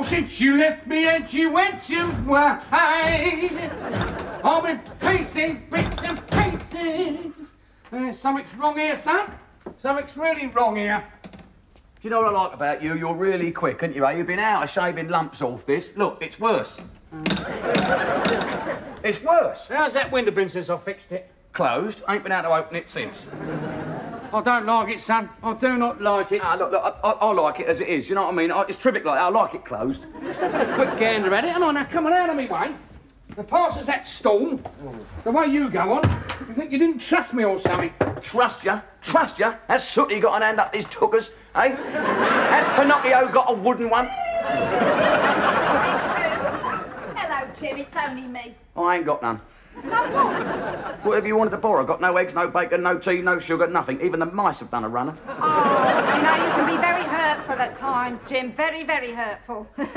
Oh, since you left me and you went away, I'm in pieces, bits and pieces. Something's wrong here, son. Something's really wrong here. Do you know what I like about you? You're really quick, aren't you, eh? You've been out of shaving lumps off this. Look, it's worse. It's worse. How's that window been since I fixed it? Closed. Ain't been able to open it since. I don't like it, son. I do not like it. Look, I like it as it is, you know what I mean? It's terrific like that. I like it closed. Just having a quick gander at it. Come on now, come on out of me way. The passes that storm, the way you go on, you think you didn't trust me or something? Trust ya? Trust ya? Has Sooty got an hand up his tuckers, eh? Has Pinocchio got a wooden one? Hello, Jim, it's only me. I ain't got none. No what? Whatever you wanted to borrow. Got no eggs, no bacon, no tea, no sugar, nothing. Even the mice have done a runner. Oh, you know, you can be very hurtful at times, Jim. Very, very hurtful. But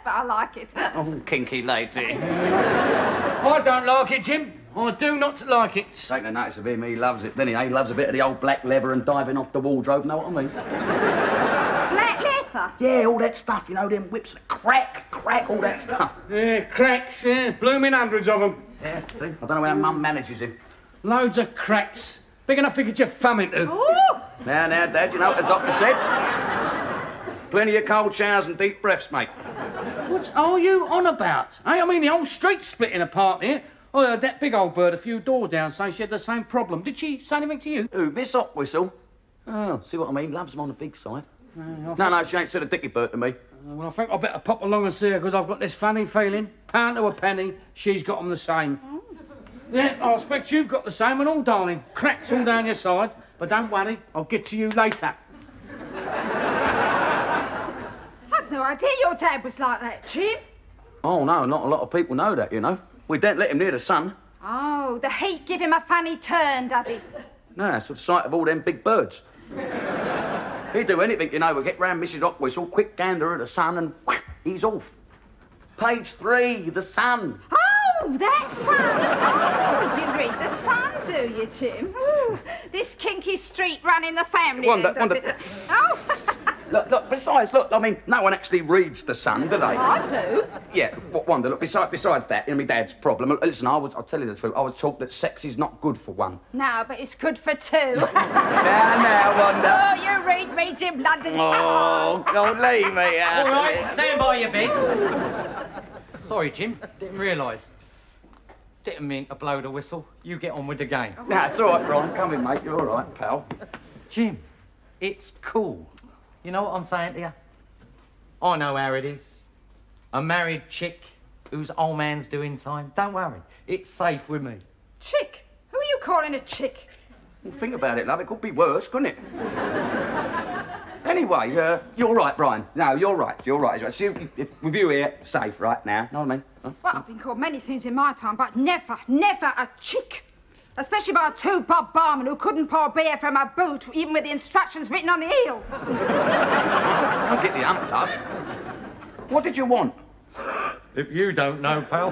I like it. Oh, kinky lady. I don't like it, Jim. I do not like it. Take no notice of him, he loves it, doesn't he? He loves a bit of the old black leather and diving off the wardrobe, know what I mean? Black leather? Yeah, all that stuff, you know, them whips, crack, all that stuff. Yeah, cracks, yeah, blooming hundreds of them. Yeah, see? I don't know how Mum manages him. Loads of cracks. Big enough to get your thumb into. Ooh! Now, Dad, you know what the doctor said? Plenty of cold showers and deep breaths, mate. What are you on about? Hey, I mean, the whole street's splitting apart here. I heard that big old bird a few doors down say she had the same problem. Did she say anything to you? Who, Miss Hopwhistle? Oh, see what I mean? Loves them on the big side. No, she ain't said a dicky bird to me. Well, I think I better pop along and see her, because I've got this funny feeling, pound to a penny, she's got them the same. Yeah, I expect you've got the same and all, darling. Cracks all down your side, but don't worry, I'll get to you later. I've no idea your dad was like that, Jim. Oh, no, not a lot of people know that, you know. We don't let him near the sun. Oh, the heat give him a funny turn, does it? No, it's for the sight of all them big birds. He'd do anything, you know. We'll get round Mrs. Hopwhistle, quick gander at the sun, and whack, he's off. Page 3, the sun. Oh, that sun. Oh, you read the sun, do you, Jim? Ooh, this kinky street run in the family. Wonder. Oh. Look, besides, look, I mean, no one actually reads the sun, do they? I do. Yeah, Wonder, look, besides that, you know, my dad's problem. Listen, I'll tell you the truth, I was taught that sex is not good for one. No, but it's good for two. now, Wonder. Oh, you read me, Jim London. Oh, God, leave me out. All right, stand by your beds. Sorry, Jim, didn't realise. Didn't mean to blow the whistle. You get on with the game. Nah, it's all right, Ron. Come in, mate. You're all right, pal. Jim, it's cool. You know what I'm saying to you? I know how it is. A married chick whose old man's doing time. Don't worry, it's safe with me. Chick? Who are you calling a chick? Well, think about it, love. It could be worse, couldn't it? Anyway, you're right, Brian. No, you're right. You're right. With you here, safe right now. Know what I mean? Huh? Well, I've been called many things in my time, but never a chick. Especially by a two-bob barman who couldn't pour beer from a boot, even with the instructions written on the heel. I'll get the hump, love. What did you want? If you don't know, pal.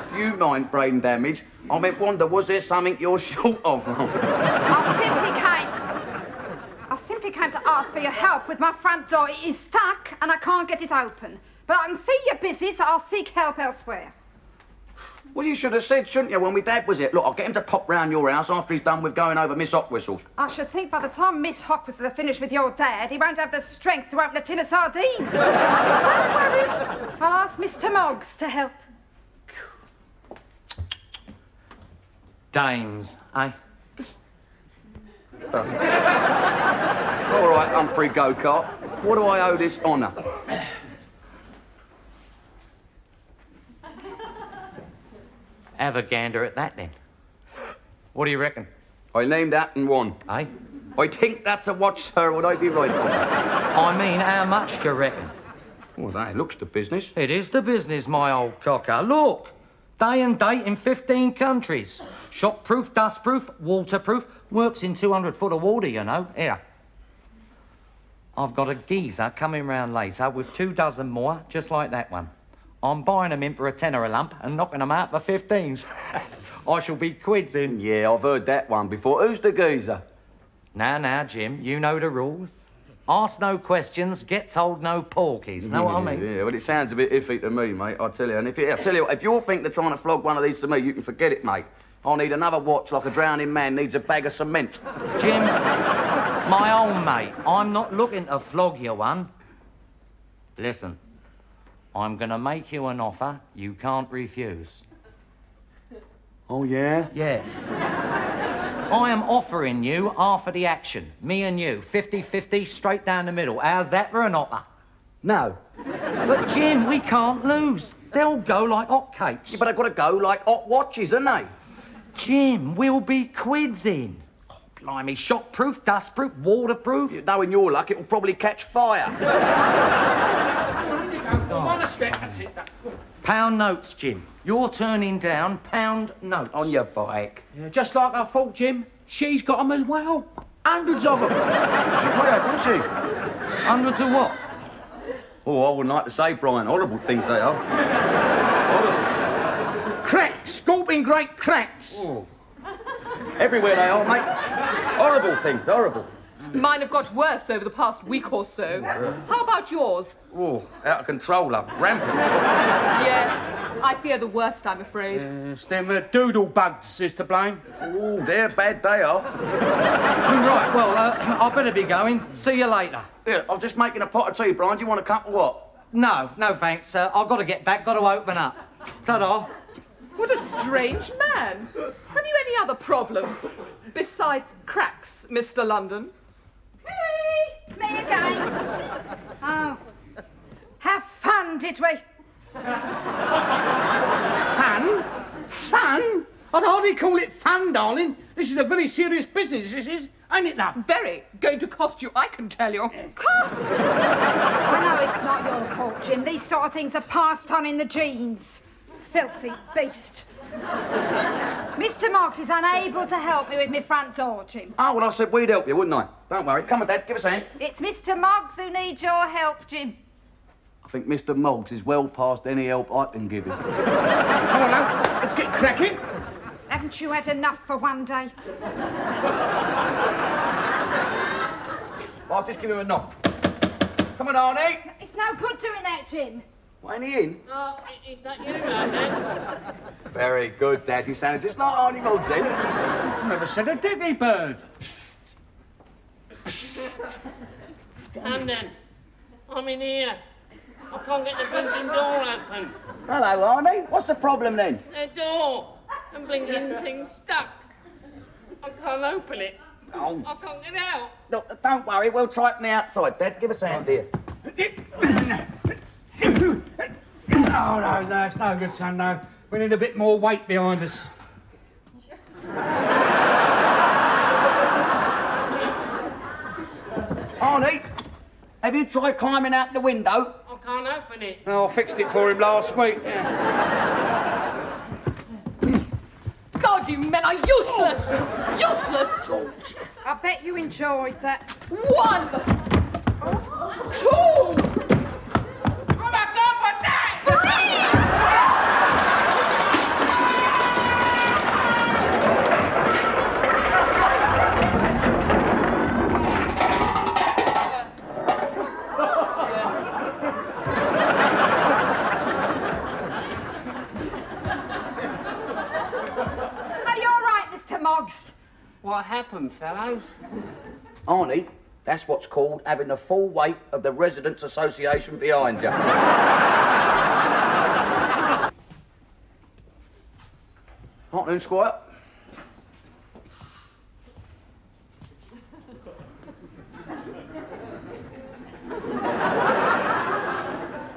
Do you mind brain damage? I meant, Wanda, was there something you're short of? I simply came to ask for your help with my front door. It is stuck and I can't get it open. But I can see you're busy, so I'll seek help elsewhere. Well, you should have said, shouldn't you, when my dad was here? Look, I'll get him to pop round your house after he's done with going over Miss Hopwhistle's. I should think by the time Miss Hopwhistle has finished with your dad, he won't have the strength to open a tin of sardines. Don't worry. I'll ask Mr. Moggs to help. Dames, eh? All right, Humphrey Go-Kart. What do I owe this honour? Have a gander at that, then. What do you reckon? I named that and won. Eh? I think that's a watch, sir. Would I be right? I mean, how much do you reckon? Well, that looks the business. It is the business, my old cocker. Look, day and date in 15 countries. Shockproof, dustproof, waterproof. Works in 200 foot of water, you know. Here. I've got a geezer coming round later with 24 more, just like that one. I'm buying them in for a tenner a lump and knocking them out for 15s. I shall be quids in. Yeah, I've heard that one before. Who's the geezer? Now, Jim, you know the rules. Ask no questions, get told no porkies. Know what I mean? Yeah, well, it sounds a bit iffy to me, mate, I tell you. And I tell you, if you're thinking of trying to flog one of these to me, you can forget it, mate. I'll need another watch like a drowning man needs a bag of cement. Jim, my old mate, I'm not looking to flog you one. Listen, I'm going to make you an offer you can't refuse. Oh, yeah? Yes. I am offering you half of the action. Me and you, 50-50, straight down the middle. How's that for an offer? No. But, Jim, we can't lose. They'll go like hotcakes. Yeah, but I've got to go like hot watches, haven't they? Jim, we'll be quids in. Oh, blimey, shockproof, dustproof, waterproof. Yeah, knowing your luck, it'll probably catch fire. Pound notes, Jim. You're turning down pound notes. On your bike. Yeah, just like I thought, Jim. She's got them as well. Hundreds of them. She would have, wouldn't she? Hundreds of what? Oh, I wouldn't like to say, Brian. Horrible things they are. Horrible. Cracks. Scorpion great cracks. Oh. Everywhere they are, mate. Horrible things, horrible. Mine have got worse over the past week or so. How about yours? Oh, out of control, love. Rampant. Yes, I fear the worst, I'm afraid. Yes, them Doodlebugs is to blame. Oh, they're bad, they are. Right, well, I better be going. See you later. Yeah, I'm just making a pot of tea, Brian. Do you want a cup or what? No, thanks. I've got to get back, got to open up. Ta-da. What a strange man. Have you any other problems besides cracks, Mr. London? Hey, me again. Oh, have fun, did we? Fun? Fun? I'd hardly call it fun, darling. This is a very serious business, this is. Ain't it, love? Very. Going to cost you, I can tell you. Cost? I know it's not your fault, Jim. These sort of things are passed on in the genes. Filthy beast. Mr. Moggs is unable to help me with my front door, Jim. Oh, well, I said we'd help you, wouldn't I? Don't worry. Come on, Dad. Give us a hand. It's Mr. Moggs who needs your help, Jim. I think Mr. Moggs is well past any help I can give him. Come on, love. Let's get cracking. Haven't you had enough for one day? I'll just give him a knock. Come on, Arnie. It's no good doing that, Jim. Why ain't he in? Oh, is that you, London? Very good, Dad. You sounded just like Arnie Moggs then. Never said a dicky bird. London, I'm in here. I can't get the blinking door open. Hello, Arnie. What's the problem then? The door. The blinking thing's stuck. I can't open it. Oh. I can't get out. Look, don't worry. We'll try it from the outside, Dad. Give us a hand here. Oh, no, it's no good, son, no. We need a bit more weight behind us. Arnie, have you tried climbing out the window? I can't open it. Oh, I fixed it for him last week. Yeah. God, you men are useless! Useless! I bet you enjoyed that. 1, 2... Oh my God, what's that? Are you all right, Mr. Moggs? What happened, fellows? Arnie, that's what's called having the full weight of the Residents' Association behind you. Afternoon, Squire.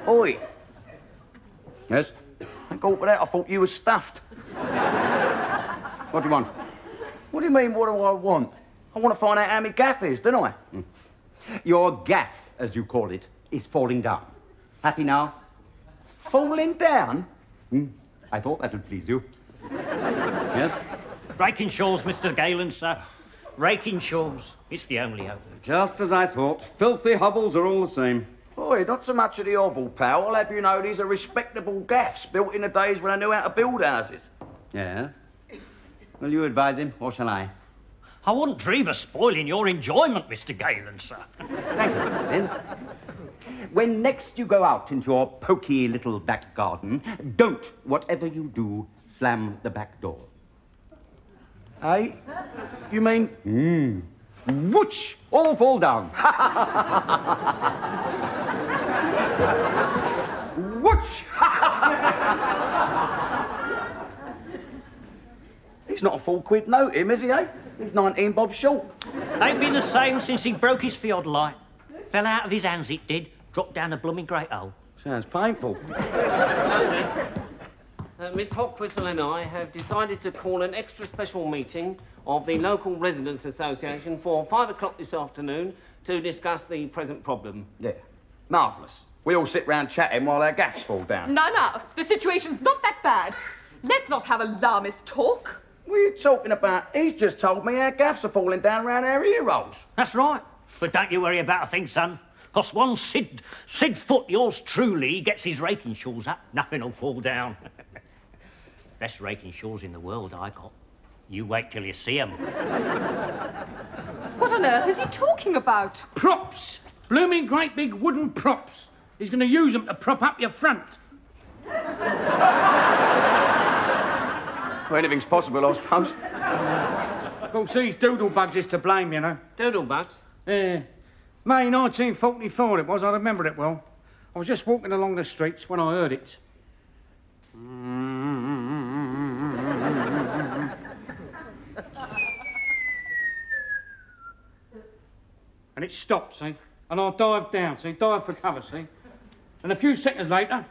Oi. Yes? Thank God for that. I thought you were stuffed. What do you want? What do you mean, what do I want? I want to find out how my gaff is, don't I? Your gaff, as you call it, is falling down. Happy now? Falling down? I thought that would please you. Yes? Rakingshores, Mr. Galen, sir. Rakingshores. It's the only hope. Just as I thought. Filthy hovels are all the same. Boy, not so much of the oval, pal. I'll have you know these are respectable gaffs built in the days when I knew how to build houses. Yes? Will you advise him, or shall I? I wouldn't dream of spoiling your enjoyment, Mr. Galen, sir. Thank you, then. When next you go out into your poky little back garden, don't, whatever you do, slam the back door. Eh? You mean? Whoosh! All fall down. Whoosh! He's not a full quid note, him, is he, eh? He's 19 bob short. Ain't been the same since he broke his theodolite. Fell out of his hands, it did. Dropped down a blooming great hole. Sounds painful. Miss Hockwhistle and I have decided to call an extra special meeting of the local residents' association for 5 o'clock this afternoon to discuss the present problem. Yeah, marvellous. We all sit round chatting while our gaffs fall down. No, the situation's not that bad. Let's not have alarmist talk. What are you talking about? He's just told me our gaffs are falling down round our ear rolls. That's right. But don't you worry about a thing, son. 'Cause once Sid Foot, yours truly, gets his Rakingshores up, nothing'll fall down. Best Rakingshores in the world I got. You wait till you see 'em. What on earth is he talking about? Props! Blooming great big wooden props. He's going to use them to prop up your front. Well, anything's possible, I suppose. Of course, these Doodlebugs is to blame, you know. Doodlebugs? Yeah. May 1944 it was, I remember it well. I was just walking along the streets when I heard it. And it stopped, see? And I dived down, see? Dived for cover, see? And a few seconds later,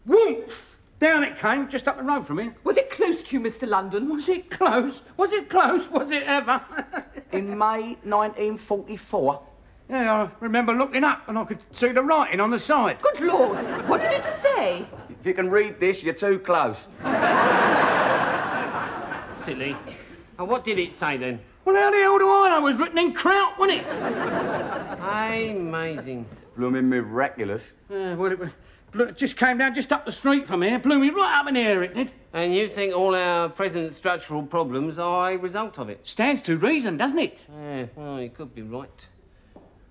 whoomph! Down it came, just up the road from here. Was it close to you, Mr. London? Was it close? Was it close? Was it ever? In May 1944? Yeah, I remember looking up and I could see the writing on the side. Good Lord, what did it say? If you can read this, you're too close. Silly. And what did it say then? Well, how the hell do I know? It was written in kraut, wasn't it? Amazing. Blooming miraculous. Well, it just came down just up the street from here, blew me right up in the air, it did. And you think all our present structural problems are a result of it? Stands to reason, doesn't it? Yeah, well, you could be right.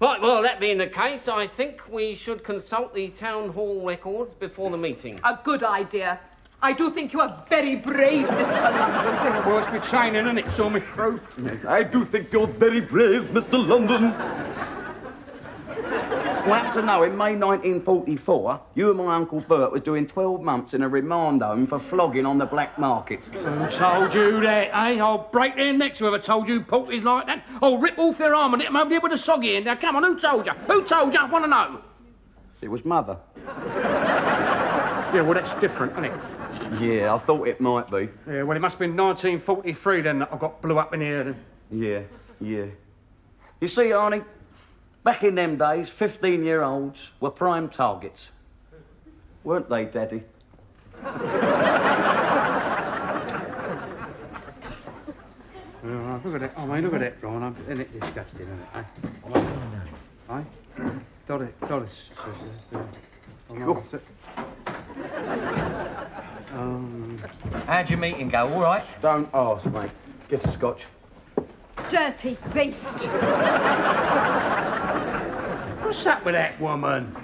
Right, well, that being the case, I think we should consult the town hall records before the meeting. A good idea. I do think you are very brave, Mr. London. Well, it's my training, isn't it? Saw me through. I do think you're very brave, Mr. London. Well, I happen to know, in May 1944, you and my Uncle Bert was doing 12 months in a remand home for flogging on the black market. Who told you that, eh? I'll break their necks whoever told you porkies like that. I'll rip off their arm and hit them over there with a soggy end. Now, come on, who told you? Who told you? I want to know. It was Mother. Yeah, well, that's different, isn't it? Yeah, I thought it might be. Yeah, well, it must have been 1943 then that I got blew up in here. Yeah. You see, Arnie, back in them days, 15-year-olds were prime targets. Weren't they, Daddy? Look at that. I mean, look at that, Brian. Isn't it disgusting, isn't it? Eh? Doris. How'd your meeting go? All right? Don't ask, mate. Get a scotch. Dirty beast. What's up with that woman?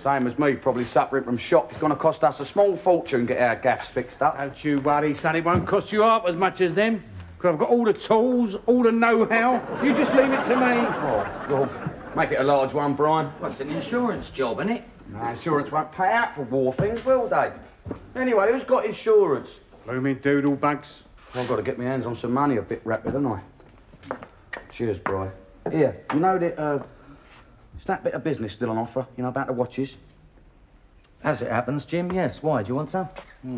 Same as me, probably suffering from shock. It's going to cost us a small fortune to get our gaffs fixed up. Don't you worry, son. It won't cost you half as much as them. Because I've got all the tools, all the know-how. You just leave it to me. Oh, well, make it a large one, Brian. Well, it's an insurance job, isn't it? No, insurance won't pay out for war things, will they? Anyway, who's got insurance? Blooming Doodlebugs. Well, I've got to get my hands on some money a bit rapid, haven't I? Cheers, Brian. Here, you know that, is that bit of business still on offer? You know, about the watches? As it happens, Jim, yes. Why? Do you want some?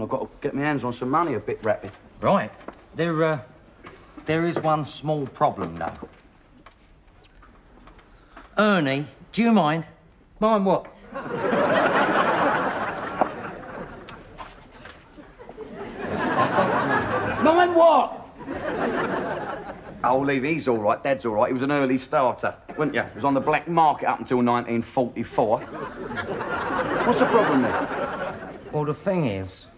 I've got to get my hands on some money a bit rapid. Right. There is one small problem, though. Ernie, do you mind? Mind what? Mind what? I'll leave. He's all right. Dad's all right. He was an early starter, wasn't you? He was on the black market up until 1944. What's the problem then? Well, the thing is,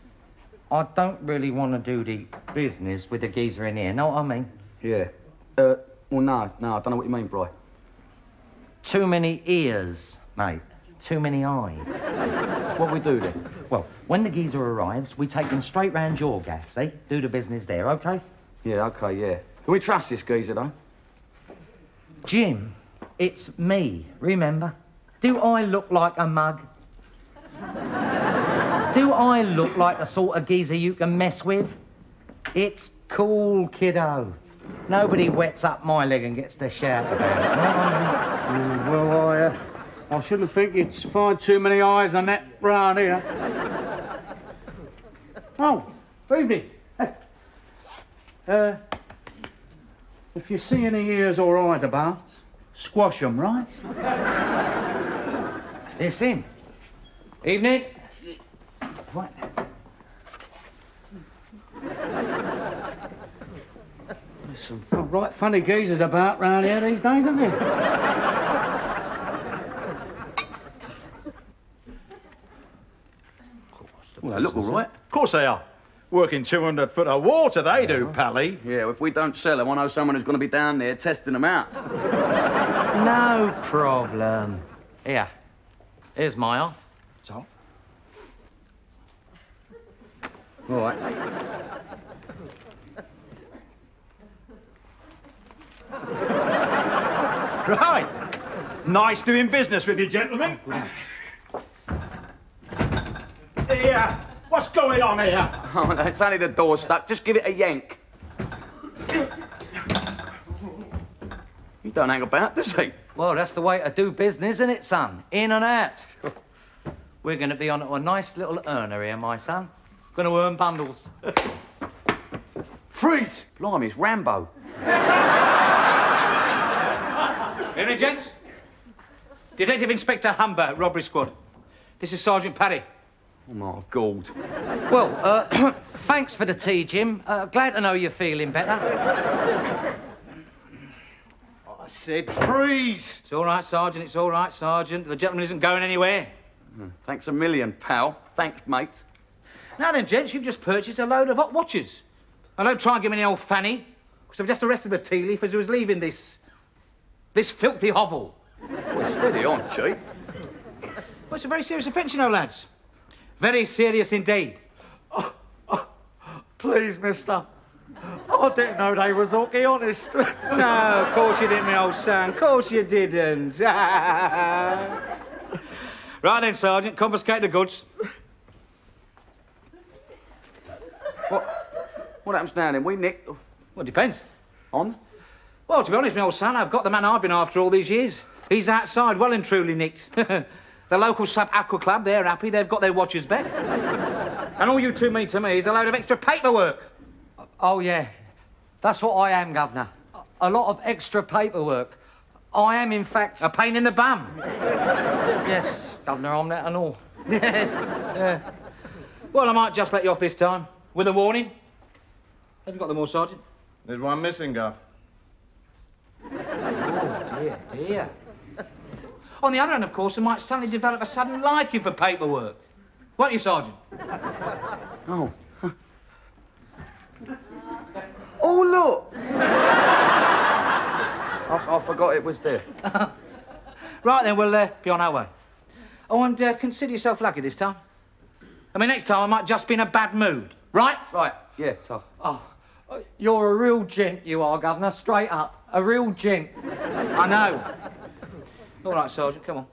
I don't really want to do the business with the geezer in here. Know what I mean? Yeah. Well, no, I don't know what you mean, Bri. Too many ears, mate. Too many eyes. What we do then? Well, when the geezer arrives, we take him straight round your gaff, see? Do the business there, OK? Yeah, OK, yeah. Can we trust this geezer, though? Jim, it's me, remember? Do I look like a mug? Do I look like the sort of geezer you can mess with? It's cool, kiddo. Nobody wets up my leg and gets to shout about it. Well, I shouldn't think you'd find too many eyes on that round here. Oh, evening. If you see any ears or eyes about, squash them, right? It's him. Evening. Right. There's some right funny geezers about round here these days, isn't there? Well, they look all right. Of course they are. Working 200 foot of water, they do, Pally. Yeah, if we don't sell them, I know someone who's going to be down there testing them out. No problem. Here. Here's my off. So? All right. Right. Nice doing business with you, gentlemen. Here. What's going on here? Oh, it's only the door stuck. Just give it a yank. You don't hang about, does he? Well, that's the way to do business, isn't it, son? In and out. We're going to be on a nice little earner here, my son. Going to earn bundles. Freeze! Blimey, it's Rambo. Evening, gents. Detective Inspector Humber, Robbery Squad. This is Sergeant Paddy. Oh, my God. Well, thanks for the tea, Jim. Glad to know you're feeling better. I said freeze! It's all right, Sergeant, it's all right, Sergeant. The gentleman isn't going anywhere. Thanks a million, pal. Thanks, mate. Now then, gents, you've just purchased a load of hot watches. Now, don't try and give me any old fanny, because I've just arrested the tea leaf as he was leaving this filthy hovel. Well, steady on, Chief. Well, it's a very serious offence, you know, lads. Very serious indeed. Please, mister. I didn't know they was hooky honest. No, of course you didn't, my old son. Of course you didn't. Right then, Sergeant, confiscate the goods. What happens now, then? We nick... Well, it depends. On? Well, to be honest, my old son, I've got the man I've been after all these years. He's outside, well and truly nicked. The local sub-aqua club, they're happy. They've got their watches back. And all you two mean to me is a load of extra paperwork. Oh, yeah. That's what I am, Governor. A lot of extra paperwork. I am, in fact... A pain in the bum. Yes, Governor, I'm that and all. Yes. Yeah. Well, I might just let you off this time, with a warning. Have you got them all, Sergeant? There's one missing, Gov. Oh, dear, dear. On the other hand, of course, I might suddenly develop a sudden liking for paperwork. Won't you, Sergeant? Oh. Oh, look! I forgot it was there. Right, then, we'll be on our way. Oh, and consider yourself lucky this time. I mean, next time I might just be in a bad mood, right? Right, yeah, so... Oh, you're a real gent, you are, Governor, straight up. A real gent. I know. All right, Sergeant, come on.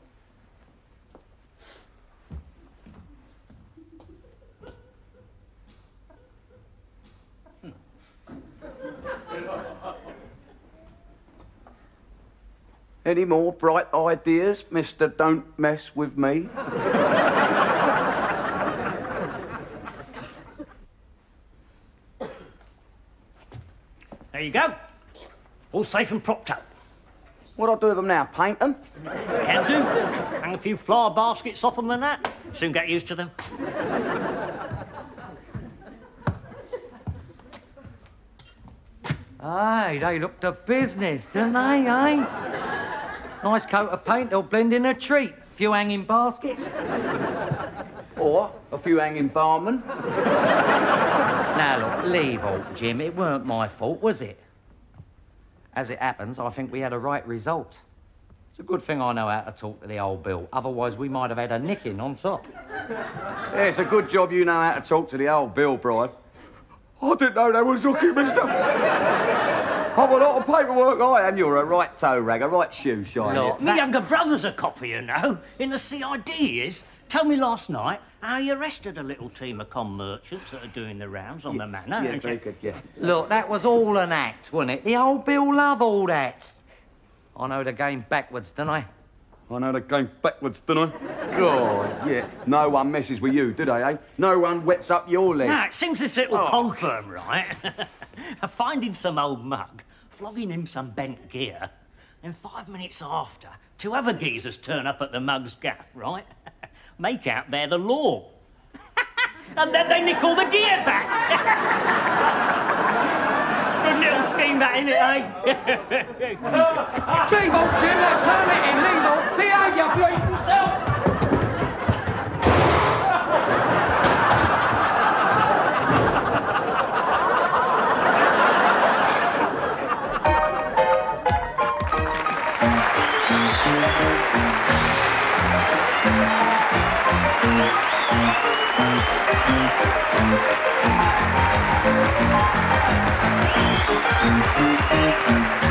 Any more bright ideas, Mr. Don't Mess With Me? There you go. All safe and propped up. What'll I do with them now? Paint them? Can do. Hang a few flower baskets off them and that. Soon get used to them. Aye, they look to business, don't they, eh? Nice coat of paint, they'll blend in a treat. Few hanging baskets. Or a few hanging barmen? Now, look, leave alt, Jim. It weren't my fault, was it? As it happens, I think we had a right result. It's a good thing I know how to talk to the old Bill. Otherwise, we might have had a nicking on top. Yeah, it's a good job you know how to talk to the old Bill, Bride. I didn't know they was looking, mister. I've a lot of paperwork, and you're a right toe rag, a right shoe shine. Look, my younger brother's a copper, you know, in the CID he is. Told me last night how he arrested a little team of con merchants that are doing the rounds on the manor. Yeah, very good, yeah. Look, that was all an act, wasn't it? The old Bill love all that. I know the game backwards, don't I? I know the game backwards, don't I? God, yeah. No one messes with you, do they, eh? No one wets up your leg. Now, it seems this little con firm, right? Finding some old mug, flogging him some bent gear, then 5 minutes after, 2 other geezers turn up at the mug's gaff, right? Make out they're the law. And then they nick all the gear back. Good little scheme that, innit, eh? Leave old Jim, now turn it in, leave old. Behave your bleeding self. Thank you.